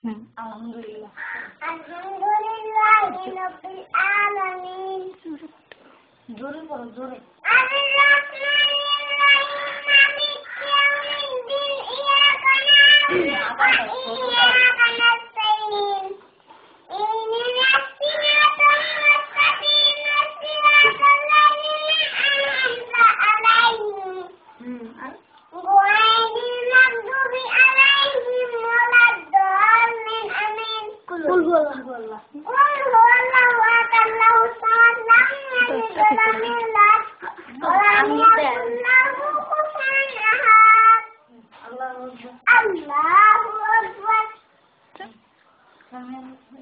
Alhamdulillah. Alhamdulillahi rabbil alamin. Jore poro jore. Ar-Rahmanir-Rahim maliki yawmiddin iyyaka na'budu wa iyyaka nasta'in. Ihdinas siratal mustaqim siratal ladzina an'amta 'alaihim. Ghairil maghdubi 'alaihim waladdallin. Amin. Qul huwallahu ahad Allahu samad lam yalid wa lam yulad wa lam yakul lahu kufuwan ahad. Allahu akbar.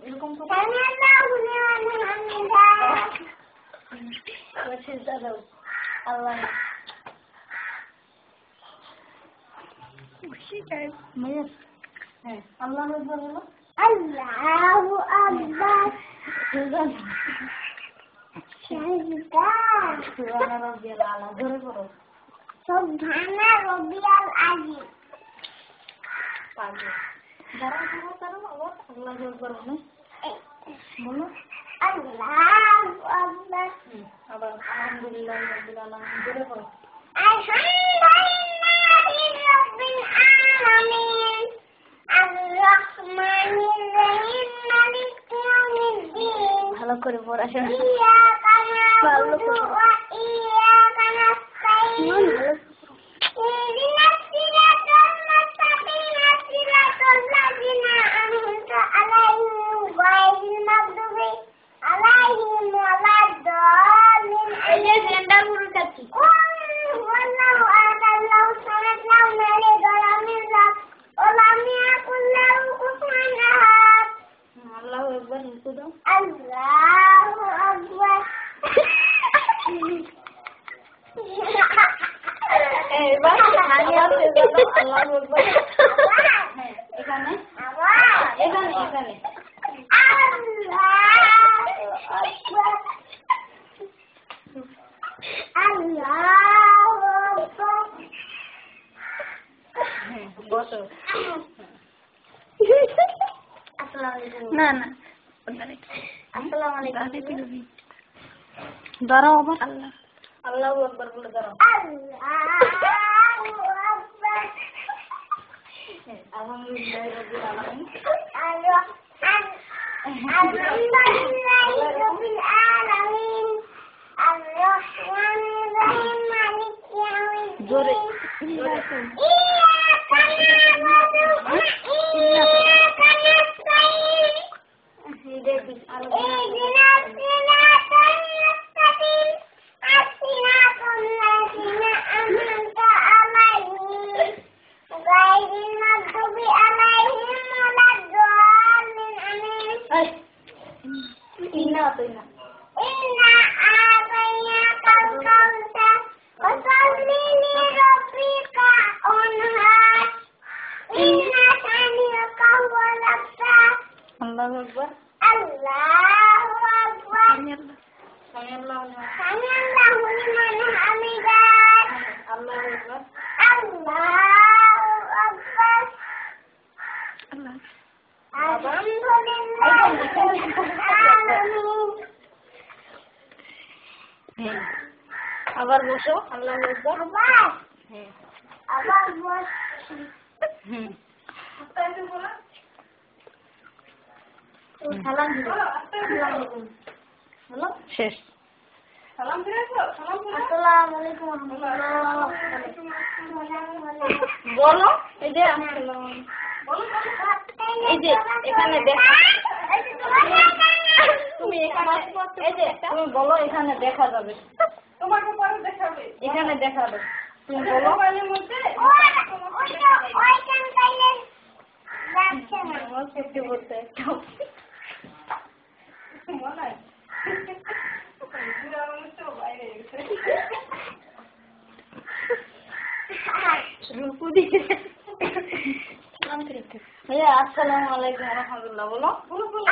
এরকম তো Sami'allahu liman hamidah. আছে দাদা আল্লাহ খুশি চাই মেয়ে হ্যাঁ আল্লাহ আকবার বলো Allahu akbar. Sajda. সুবহান রাব্বিয়াল আলা জোরে পড়ো Subhana rabbiyal azim. পাগে যারা আবার আল্লাহ আকবার বলো বলো Allahu akbar. আবার আলহামদুলিল্লাহ রাব্বিল আলামিন জোরে পড়ো Alhamdulillahi rabbil alamin. Ar-Rahmanir-Rahim maliki yawmiddin. ভালো করে পড়াশোনা Iyyaka na'budu wa iyyaka nasta'in. Ihdinas siratal mustaqim siratal ladzina an'amta 'alaihim ghairil maghdubi 'alaihim waladdallin. এই জেন্ডা গুরু কাছে Wallahu ahad Allahu samad lam yalid wa lam yulad wa lam yakul lahu kufuwan ahad. আল্লাহু আকবার নিতে দাও Allahu akbar. এবার হানি আছে দাদা আল্লাহু আকবার হ্যাঁ এখানে এখানে এখানে Allahu akbar. হ্যাঁ বসো Assalamu alaikum. না না Assalamu alaikum. দাঁড়াও আবার আল্লাহ আল্লাহু আকবার বলে দাঁড়াও Allahu akbar. আলহামদুলিল্লাহ রাব্বিল আলামিন Alhamdulillahi rabbil alamin. Ar-Rahmanir-Rahim maliki yawmiddin. জোরে Iyyaka na'budu wa iyyaka nasta'in. Ihdinas siratal mustaqim siratal ladzina an'amta 'alaihim ghairil maghdubi 'alaihim waladdallin. Amin. ইনা তো না Inna a'tainakal kawthar fasalli li rabbika wanhar. Inna shani'aka huwal abtar. আল্লাহু আকবার Allahu akbar. সামিআল্লাহু Sami'allahu liman hamidah. আল্লাহু আকবার Allahu akbar. আল্লাহ Alhamdulillahi rabbil alamin. হ্যাঁ আবার বসো আল্লাহু আকবার হ্যাঁ আবার বস। হুম সালাম দিও। হলো শেষ আসসালামু আলাইকুম ওয়া রাহমাতুল্লাহ। বলো এই যে এই যে এখানে দেখা তুমি এখানে এই যে তুমি বলো এখানে দেখা যাবে তোমাকে পরে দেখাবে এখানে দেখাবে তুমি বলো মোবাইলের মধ্যে ওইখান পাইলে যাচ্ছে না। আমার সেফটি বলতে একটা মনে হয় বুড়া মানুষটাও বাইরে গেছে রুকু দিয়ে ভাইয়া আসসালামু আলাইকুম ওয়া রাহমাতুল্লাহ বলো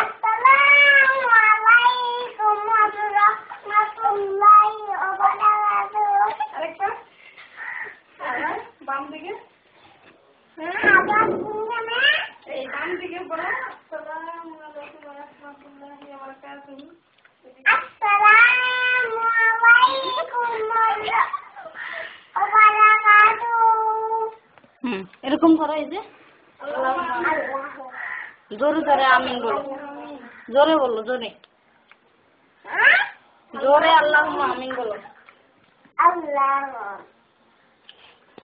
আসসালামু আলাইকুম ওয়া রাহমাতুল্লাহি ওয়া বারাকাতুহু। আরেকটা বাম দিকে আবার শুনবে না? এই ডান দিকে বলো তুমি আসসালামু আলাইকুম ওয়া বারাকাতুহু। এরকম করো, এই যে জোরে জোরে আমিন বলো, জোরে বলো, জোরে জোরে আল্লাহুম্মা আমিন বলো। আল্লাহ